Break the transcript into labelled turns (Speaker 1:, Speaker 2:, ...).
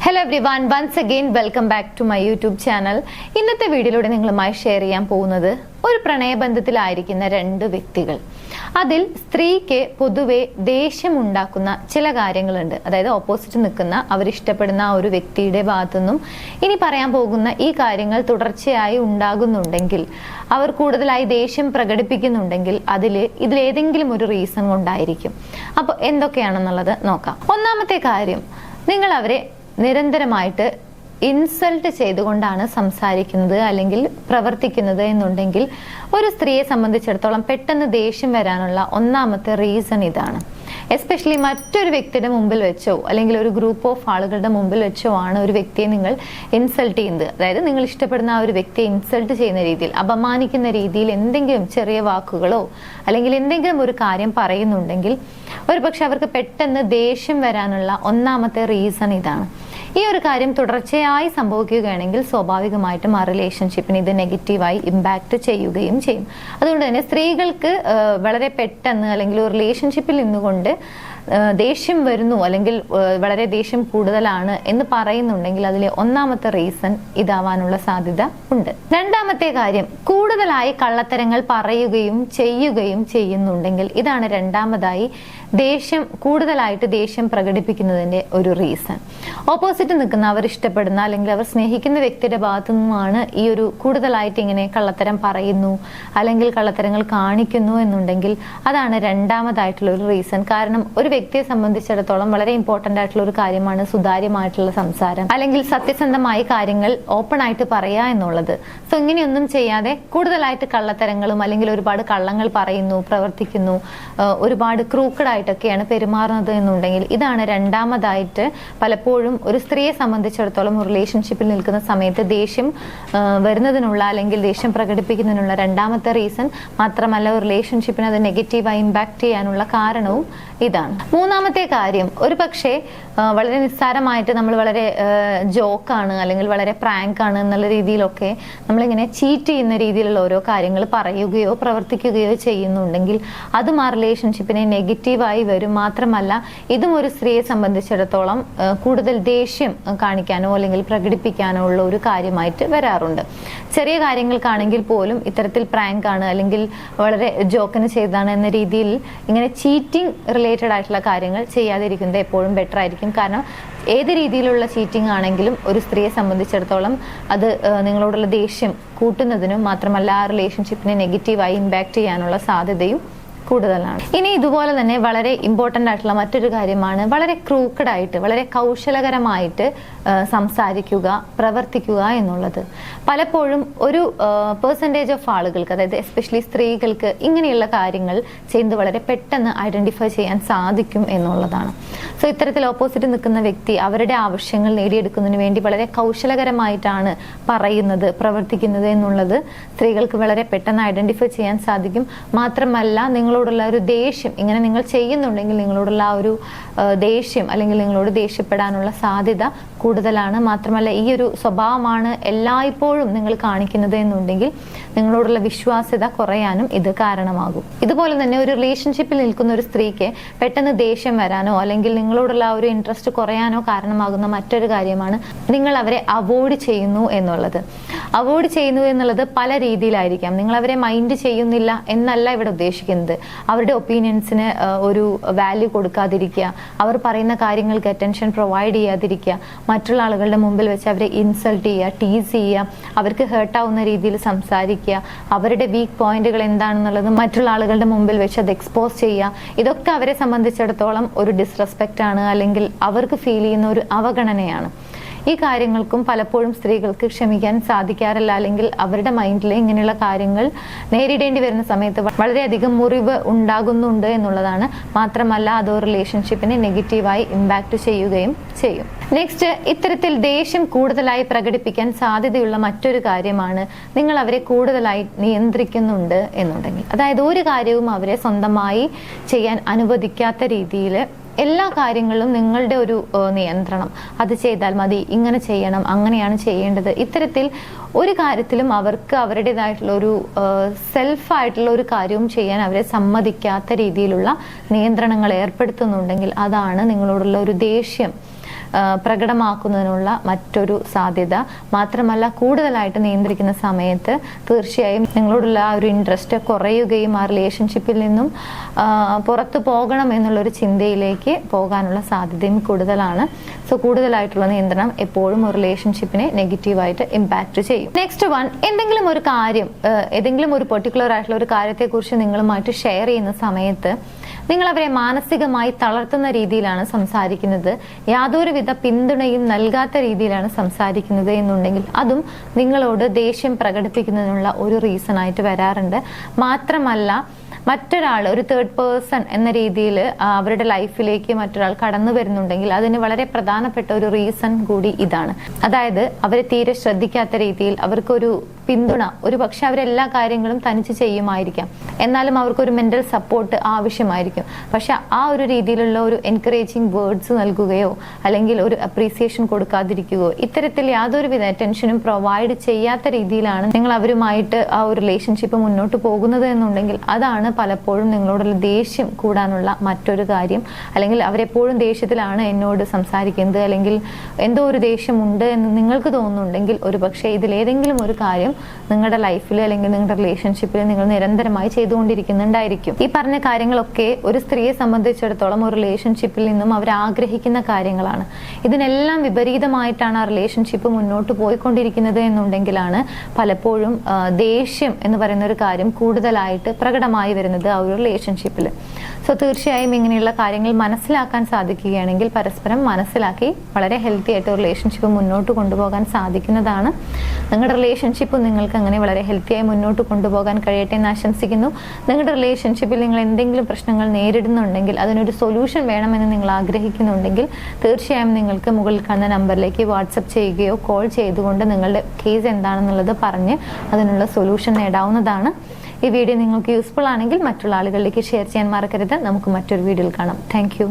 Speaker 1: Hello everyone, once again welcome back to my YouTube channel. ഇന്നത്തെ വീഡിയോയിലൂടെ നിങ്ങളുമായി share ചെയ്യാൻ പോകുന്നത് ഒരു പ്രണയബന്ധത്തിലായിരിക്കുന്ന രണ്ട് വ്യക്തികൾ. അതിൽ സ്ത്രീക്ക് പൊതുവെ ദേഷ്യമുണ്ടാക്കുന്ന ചില കാര്യങ്ങളുണ്ട്. അതായത് ഓപ്പോസിറ്റ് നിൽക്കുന്ന അവരിഷ്ടപ്പെടുന്ന ആ ഒരു വ്യക്തിയുടെ ഭാഗത്തുനിന്നും ഇനി പറയാൻ പോകുന്ന ഈ കാര്യങ്ങൾ തുടർച്ചയായി ഉണ്ടാകുന്നുണ്ടെങ്കിൽ, അവർ കൂടുതലായി ദേഷ്യം പ്രകടിപ്പിക്കുന്നുണ്ടെങ്കിൽ ഇതിലേതെങ്കിലും ഒരു റീസൺ കൊണ്ടായിരിക്കും. അപ്പോൾ എന്തൊക്കെയാണെന്നുള്ളത് നോക്കാം. ഒന്നാമത്തെ കാര്യം, നിങ്ങൾ അവരെ നിരന്തരമായിട്ട് ഇൻസൾട്ട് ചെയ്തുകൊണ്ടാണ് സംസാരിക്കുന്നത് അല്ലെങ്കിൽ പ്രവർത്തിക്കുന്നത് എന്നുണ്ടെങ്കിൽ ഒരു സ്ത്രീയെ സംബന്ധിച്ചിടത്തോളം പെട്ടെന്ന് ദേഷ്യം വരാനുള്ള ഒന്നാമത്തെ റീസൺ ഇതാണ്. എസ്പെഷ്യലി മറ്റൊരു വ്യക്തിയുടെ മുമ്പിൽ വെച്ചോ അല്ലെങ്കിൽ ഒരു ഗ്രൂപ്പ് ഓഫ് ആളുകളുടെ മുമ്പിൽ വെച്ചോ ആണ് ഒരു വ്യക്തിയെ നിങ്ങൾ ഇൻസൾട്ട് ചെയ്യുന്നത്. അതായത് നിങ്ങൾ ഇഷ്ടപ്പെടുന്ന ആ ഒരു വ്യക്തിയെ ഇൻസൾട്ട് ചെയ്യുന്ന രീതിയിൽ, അപമാനിക്കുന്ന രീതിയിൽ എന്തെങ്കിലും ചെറിയ വാക്കുകളോ അല്ലെങ്കിൽ എന്തെങ്കിലും ഒരു കാര്യം പറയുന്നുണ്ടെങ്കിൽ ഒരുപക്ഷെ അവർക്ക് പെട്ടെന്ന് ദേഷ്യം വരാനുള്ള ഒന്നാമത്തെ റീസൺ ഇതാണ്. ഈ ഒരു കാര്യം തുടർച്ചയായി സംഭവിക്കുകയാണെങ്കിൽ സ്വാഭാവികമായിട്ടും ആ റിലേഷൻഷിപ്പിന് ഇത് നെഗറ്റീവായി ഇമ്പാക്ട് ചെയ്യുകയും ചെയ്യും. അതുകൊണ്ട് തന്നെ സ്ത്രീകൾക്ക് വളരെ പെട്ടെന്ന് അല്ലെങ്കിൽ ഒരു റിലേഷൻഷിപ്പിൽ നിന്നുകൊണ്ട് ദേഷ്യം വരുന്നു അല്ലെങ്കിൽ വളരെ ദേഷ്യം കൂടുതലാണ് എന്ന് പറയുന്നുണ്ടെങ്കിൽ അതിലെ ഒന്നാമത്തെ റീസൺ ഇതാവാനുള്ള സാധ്യത ഉണ്ട്. രണ്ടാമത്തെ കാര്യം, കൂടുതലായി കള്ളത്തരങ്ങൾ പറയുകയും ചെയ്യുകയും ചെയ്യുന്നുണ്ടെങ്കിൽ ഇതാണ് രണ്ടാമതായി കൂടുതലായിട്ട് ദേഷ്യം പ്രകടിപ്പിക്കുന്നതിന്റെ ഒരു റീസൺ. ഓപ്പോസിറ്റ് നിൽക്കുന്ന അവർ ഇഷ്ടപ്പെടുന്ന അല്ലെങ്കിൽ അവർ സ്നേഹിക്കുന്ന വ്യക്തിയുടെ ഭാഗത്തു നിന്നുമാണ് ഈ ഒരു കൂടുതലായിട്ട് ഇങ്ങനെ കള്ളത്തരം പറയുന്നു അല്ലെങ്കിൽ കള്ളത്തരങ്ങൾ കാണിക്കുന്നു എന്നുണ്ടെങ്കിൽ അതാണ് രണ്ടാമതായിട്ടുള്ള ഒരു റീസൺ. കാരണം ഒരു വ്യക്തിയെ സംബന്ധിച്ചിടത്തോളം വളരെ ഇമ്പോർട്ടന്റ് ആയിട്ടുള്ള ഒരു കാര്യമാണ് സുതാര്യമായിട്ടുള്ള സംസാരം അല്ലെങ്കിൽ സത്യസന്ധമായ കാര്യങ്ങൾ ഓപ്പൺ ആയിട്ട് പറയാ എന്നുള്ളത്. സോ ഇങ്ങനെയൊന്നും ചെയ്യാതെ കൂടുതലായിട്ട് കള്ളത്തരങ്ങളും അല്ലെങ്കിൽ ഒരുപാട് കള്ളങ്ങൾ പറയുന്നു, പ്രവർത്തിക്കുന്നു, ഒരുപാട് ക്രൂക്കഡ് ആയിട്ടൊക്കെയാണ് പെരുമാറുന്നത് എന്നുണ്ടെങ്കിൽ ഇതാണ് രണ്ടാമതായിട്ട് പലപ്പോഴും ഒരു സ്ത്രീയെ സംബന്ധിച്ചിടത്തോളം റിലേഷൻഷിപ്പിൽ നിൽക്കുന്ന സമയത്ത് ദേഷ്യം വരുന്നതിനുള്ള അല്ലെങ്കിൽ ദേഷ്യം പ്രകടിപ്പിക്കുന്നതിനുള്ള രണ്ടാമത്തെ റീസൺ. മാത്രമല്ല റിലേഷൻഷിപ്പിന് അത് നെഗറ്റീവായി ഇമ്പാക്ട് ചെയ്യാനുള്ള കാരണവും ഇതാണ്. മൂന്നാമത്തെ കാര്യം, ഒരു പക്ഷേ വളരെ നിസ്സാരമായിട്ട് നമ്മൾ വളരെ ജോക്കാണ് അല്ലെങ്കിൽ വളരെ പ്രാങ്ക് ആണ് എന്നുള്ള രീതിയിലൊക്കെ നമ്മളിങ്ങനെ ചീറ്റ് ചെയ്യുന്ന രീതിയിലുള്ള ഓരോ കാര്യങ്ങൾ പറയുകയോ പ്രവർത്തിക്കുകയോ ചെയ്യുന്നുണ്ടെങ്കിൽ അതും ആ റിലേഷൻഷിപ്പിനെ നെഗറ്റീവായി വരും. മാത്രമല്ല ഇതും ഒരു സ്ത്രീയെ സംബന്ധിച്ചിടത്തോളം കൂടുതൽ ദേഷ്യം കാണിക്കാനോ അല്ലെങ്കിൽ പ്രകടിപ്പിക്കാനോ ഉള്ള ഒരു കാര്യമായിട്ട് വരാറുണ്ട്. ചെറിയ കാര്യങ്ങൾക്കാണെങ്കിൽ പോലും ഇത്തരത്തിൽ പ്രാങ്ക് ആണ് അല്ലെങ്കിൽ വളരെ ജോക്കിന് ചെയ്തതാണ് എന്ന രീതിയിൽ ഇങ്ങനെ ചീറ്റിംഗ് റിലേറ്റഡ് ആയിട്ടുള്ള കാര്യങ്ങൾ ചെയ്യാതിരിക്കുന്നത് എപ്പോഴും ബെറ്റർ ആയിരിക്കും. കാരണം ഏത് രീതിയിലുള്ള ചീറ്റിംഗ് ആണെങ്കിലും ഒരു സ്ത്രീയെ സംബന്ധിച്ചിടത്തോളം അത് നിങ്ങളോടുള്ള ദേഷ്യം കൂട്ടുന്നതിനും മാത്രമല്ല ആ റിലേഷൻഷിപ്പിനെ നെഗറ്റീവായി ഇമ്പാക്ട് ചെയ്യാനുള്ള സാധ്യതയും കൂടുതലാണ്. ഇനി ഇതുപോലെ തന്നെ വളരെ ഇമ്പോർട്ടന്റ് ആയിട്ടുള്ള മറ്റൊരു കാര്യമാണ് വളരെ ക്രൂക്കഡ് ആയിട്ട് വളരെ കൗശലകരമായിട്ട് സംസാരിക്കുക, പ്രവർത്തിക്കുക എന്നുള്ളത്. പലപ്പോഴും ഒരു പെർസെൻറ്റേജ് ഓഫ് ആളുകൾക്ക്, അതായത് എസ്പെഷ്യലി സ്ത്രീകൾക്ക് ഇങ്ങനെയുള്ള കാര്യങ്ങൾ ചെയ്യുന്നത് വളരെ പെട്ടെന്ന് ഐഡന്റിഫൈ ചെയ്യാൻ സാധിക്കും എന്നുള്ളതാണ്. സോ ഇത്തരത്തിൽ ഓപ്പോസിറ്റ് നിൽക്കുന്ന വ്യക്തി അവരുടെ ആവശ്യങ്ങൾ നേടിയെടുക്കുന്നതിന് വേണ്ടി വളരെ കൗശലകരമായിട്ടാണ് പറയുന്നത്, പ്രവർത്തിക്കുന്നത് എന്നുള്ളത് സ്ത്രീകൾക്ക് വളരെ പെട്ടെന്ന് ഐഡന്റിഫൈ ചെയ്യാൻ സാധിക്കും. മാത്രമല്ല നിങ്ങളോടുള്ള ഒരു ദേഷ്യം, ഇങ്ങനെ നിങ്ങൾ ചെയ്യുന്നുണ്ടെങ്കിൽ നിങ്ങളോടുള്ള ആ ഒരു ദേഷ്യം അല്ലെങ്കിൽ നിങ്ങളോട് ദേഷ്യപ്പെടാനുള്ള സാധ്യത കൂടുതലാണ്. മാത്രമല്ല ഈ ഒരു സ്വഭാവമാണ് എല്ലായ്പ്പോഴും നിങ്ങൾ കാണിക്കുന്നത് എന്നുണ്ടെങ്കിൽ നിങ്ങളോടുള്ള വിശ്വാസ്യത കുറയാനും ഇത് കാരണമാകും. ഇതുപോലെ തന്നെ ഒരു റിലേഷൻഷിപ്പിൽ നിൽക്കുന്ന ഒരു സ്ത്രീക്ക് പെട്ടെന്ന് ദേഷ്യം വരാനോ അല്ലെങ്കിൽ നിങ്ങളോടുള്ള ആ ഒരു ഇൻട്രസ്റ്റ് കുറയാനോ കാരണമാകുന്ന മറ്റൊരു കാര്യമാണ് നിങ്ങൾ അവരെ അവോയ്ഡ് ചെയ്യുന്നു എന്നുള്ളത്. അവോയ്ഡ് ചെയ്യുന്നു എന്നുള്ളത് പല രീതിയിലായിരിക്കാം. നിങ്ങൾ അവരെ മൈൻഡ് ചെയ്യുന്നില്ല എന്നല്ല ഇവിടെ ഉദ്ദേശിക്കുന്നത്. അവരുടെ ഒപ്പീനിയൻസിന് ഒരു വാല്യൂ കൊടുക്കാതിരിക്കുക, അവർ പറയുന്ന കാര്യങ്ങൾക്ക് അറ്റൻഷൻ പ്രൊവൈഡ് ചെയ്യാതിരിക്കുക, മറ്റുള്ള ആളുകളുടെ മുമ്പിൽ വെച്ച് അവരെ ഇൻസൾട്ട് ചെയ്യുക, ടീസ് ചെയ്യുക, അവർക്ക് ഹേർട്ടാവുന്ന രീതിയിൽ സംസാരിക്കുക, അവരുടെ വീക്ക് പോയിന്റുകൾ എന്താണെന്നുള്ളത് മറ്റുള്ള ആളുകളുടെ മുമ്പിൽ വെച്ച് അത് എക്സ്പോസ് ചെയ്യുക. ഇതൊക്കെ അവരെ സംബന്ധിച്ചിടത്തോളം ഒരു ഡിസ്റെസ്പെക്റ്റ് ആണ് അല്ലെങ്കിൽ അവർക്ക് ഫീൽ ചെയ്യുന്ന ഒരു അവഗണനയാണ്. ഈ കാര്യങ്ങൾക്കും പലപ്പോഴും സ്ത്രീകൾക്ക് ക്ഷമിക്കാൻ സാധിക്കാറില്ല അല്ലെങ്കിൽ അവരുടെ മൈൻഡിൽ ഇങ്ങനെയുള്ള കാര്യങ്ങൾ നേരിടേണ്ടി വരുന്ന സമയത്ത് വളരെയധികം മുറിവ് ഉണ്ടാകുന്നുണ്ട് എന്നുള്ളതാണ്. മാത്രമല്ല അത് റിലേഷൻഷിപ്പിനെ നെഗറ്റീവായി ഇമ്പാക്ട് ചെയ്യുകയും ചെയ്യും. നെക്സ്റ്റ്, ഇത്തരത്തിൽ ദേഷ്യം കൂടുതലായി പ്രകടിപ്പിക്കാൻ സാധ്യതയുള്ള മറ്റൊരു കാര്യമാണ് നിങ്ങൾ അവരെ കൂടുതലായി നിയന്ത്രിക്കുന്നുണ്ട് എന്നുണ്ടെങ്കിൽ. അതായത് ഒരു കാര്യവും അവരെ സ്വന്തമായി ചെയ്യാൻ അനുവദിക്കാത്ത രീതിയിൽ എല്ലാ കാര്യങ്ങളിലും നിങ്ങളുടെ ഒരു നിയന്ത്രണം, അത് ചെയ്താൽ മതി, ഇങ്ങനെ ചെയ്യണം, അങ്ങനെയാണ് ചെയ്യേണ്ടത്, ഇത്തരത്തിൽ ഒരു കാര്യത്തിലും അവർക്ക് അവരുടേതായിട്ടുള്ള ഒരു സെൽഫായിട്ടുള്ള ഒരു കാര്യവും ചെയ്യാൻ അവരെ സമ്മതിക്കാത്ത രീതിയിലുള്ള നിയന്ത്രണങ്ങൾ ഏർപ്പെടുത്തുന്നുണ്ടെങ്കിൽ അതാണ് നിങ്ങളോടുള്ള ഒരു ദേഷ്യം പ്രകടമാക്കുന്നതിനുള്ള മറ്റൊരു സാധ്യത. മാത്രമല്ല കൂടുതലായിട്ട് നിയന്ത്രിക്കുന്ന സമയത്ത് തീർച്ചയായും നിങ്ങളോടുള്ള ആ ഒരു ഇൻട്രസ്റ്റ് കുറയുകയും ആ റിലേഷൻഷിപ്പിൽ നിന്നും പുറത്തു പോകണം എന്നുള്ളൊരു ചിന്തയിലേക്ക് പോകാനുള്ള സാധ്യതയും കൂടുതലാണ്. സോ കൂടുതലായിട്ടുള്ള നിയന്ത്രണം എപ്പോഴും ഒരു റിലേഷൻഷിപ്പിനെ നെഗറ്റീവായിട്ട് ഇമ്പാക്ട് ചെയ്യും. നെക്സ്റ്റ് വൺ, എന്തെങ്കിലും ഒരു കാര്യം, ഏതെങ്കിലും ഒരു പെർട്ടിക്കുലർ ആയിട്ടുള്ള ഒരു കാര്യത്തെക്കുറിച്ച് നിങ്ങളുമായിട്ട് ഷെയർ ചെയ്യുന്ന സമയത്ത് നിങ്ങൾ അവരെ മാനസികമായി തളർത്തുന്ന രീതിയിലാണ് സംസാരിക്കുന്നത്, യാതൊരുവിധ പിന്തുണയും നൽകാത്ത രീതിയിലാണ് സംസാരിക്കുന്നത് എന്നുണ്ടെങ്കിൽ അതും നിങ്ങളോട് ദേഷ്യം പ്രകടിപ്പിക്കുന്നതിനുള്ള ഒരു റീസൺ ആയിട്ട് വരാറുണ്ട്. മാത്രമല്ല മറ്റൊരാൾ, ഒരു തേർഡ് പേഴ്സൺ എന്ന രീതിയിൽ അവരുടെ ലൈഫിലേക്ക് മറ്റൊരാൾ കടന്നു വരുന്നുണ്ടെങ്കിൽ അതിന് വളരെ പ്രധാനപ്പെട്ട ഒരു റീസൺ കൂടി ഇതാണ്. അതായത് അവരെ തീരെ ശ്രദ്ധിക്കാത്ത രീതിയിൽ, അവർക്കൊരു പിന്തുണ, ഒരു പക്ഷെ അവരെല്ലാ കാര്യങ്ങളും തനിച്ച് ചെയ്യുമായിരിക്കാം, എന്നാലും അവർക്കൊരു മെന്റൽ സപ്പോർട്ട് ആവശ്യമായിരിക്കും. പക്ഷെ ആ ഒരു രീതിയിലുള്ള ഒരു എൻകറേജിങ് വേർഡ്സ് നൽകുകയോ അല്ലെങ്കിൽ ഒരു അപ്രീസിയേഷൻ കൊടുക്കാതിരിക്കുകയോ, ഇത്തരത്തിൽ യാതൊരുവിധ അറ്റൻഷനും പ്രൊവൈഡ് ചെയ്യാത്ത രീതിയിലാണ് നിങ്ങൾ അവരുമായിട്ട് ആ ഒരു റിലേഷൻഷിപ്പ് മുന്നോട്ട് പോകുന്നത് എന്നുണ്ടെങ്കിൽ അതാണ് പലപ്പോഴും നിങ്ങളോടുള്ള ദേഷ്യം കൂടാനുള്ള മറ്റൊരു കാര്യം. അല്ലെങ്കിൽ അവരെപ്പോഴും ദേഷ്യത്തിലാണ് എന്നോട് സംസാരിക്കുന്നത്, അല്ലെങ്കിൽ എന്തോ ഒരു ദേഷ്യമുണ്ട് എന്ന് നിങ്ങൾക്ക് തോന്നുന്നുണ്ടെങ്കിൽ ഒരു പക്ഷേ ഇതിലേതെങ്കിലും ഒരു കാര്യം നിങ്ങളുടെ ലൈഫിൽ അല്ലെങ്കിൽ നിങ്ങളുടെ റിലേഷൻഷിപ്പിൽ നിങ്ങൾ നിരന്തരമായി ചെയ്തുകൊണ്ടിരിക്കുന്നുണ്ടായിരിക്കും. ഈ പറഞ്ഞ കാര്യങ്ങളൊക്കെ ഒരു സ്ത്രീയെ സംബന്ധിച്ചിടത്തോളം ഒരു റിലേഷൻഷിപ്പിൽ നിന്നും അവർ ആഗ്രഹിക്കുന്ന കാര്യങ്ങളാണ്. ഇതിനെല്ലാം വിപരീതമായിട്ടാണ് ആ റിലേഷൻഷിപ്പ് മുന്നോട്ട് പോയിക്കൊണ്ടിരിക്കുന്നത് എന്നുണ്ടെങ്കിലാണ് പലപ്പോഴും ദേഷ്യം എന്ന് പറയുന്ന ഒരു കാര്യം കൂടുതലായിട്ട് പ്രകടമായി വരുന്നത് ആ ഒരു റിലേഷൻഷിപ്പിൽ. സോ തീർച്ചയായും ഇങ്ങനെയുള്ള കാര്യങ്ങൾ മനസ്സിലാക്കാൻ സാധിക്കുകയാണെങ്കിൽ, പരസ്പരം മനസ്സിലാക്കി വളരെ ഹെൽത്തി ആയിട്ട് റിലേഷൻഷിപ്പ് മുന്നോട്ട് കൊണ്ടുപോകാൻ സാധിക്കുന്നതാണ്. നിങ്ങളുടെ റിലേഷൻഷിപ്പ് നിങ്ങൾക്ക് അങ്ങനെ വളരെ ഹെൽത്തിയായി മുന്നോട്ട് കൊണ്ടുപോകാൻ കഴിയട്ടെ എന്ന് ആശംസിക്കുന്നു. നിങ്ങളുടെ റിലേഷൻഷിപ്പിൽ നിങ്ങൾ എന്തെങ്കിലും പ്രശ്നങ്ങൾ നേരിടുന്നുണ്ടെങ്കിൽ, അതിനൊരു സൊല്യൂഷൻ വേണമെന്ന് നിങ്ങൾ ആഗ്രഹിക്കുന്നുണ്ടെങ്കിൽ തീർച്ചയായും നിങ്ങൾക്ക് മുകളിൽ കാണുന്ന നമ്പറിലേക്ക് വാട്സപ്പ് ചെയ്യുകയോ കോൾ ചെയ്തുകൊണ്ട് നിങ്ങളുടെ കേസ് എന്താണെന്നുള്ളത് പറഞ്ഞ് അതിനുള്ള സൊല്യൂഷൻ നേടാവുന്നതാണ്. ഈ വീഡിയോ നിങ്ങൾക്ക് യൂസ്ഫുൾ ആണെങ്കിൽ മറ്റുള്ള ആളുകളിലേക്ക് ഷെയർ ചെയ്യാൻ മറക്കരുത്. നമുക്ക് മറ്റൊരു വീഡിയോയിൽ കാണാം. താങ്ക്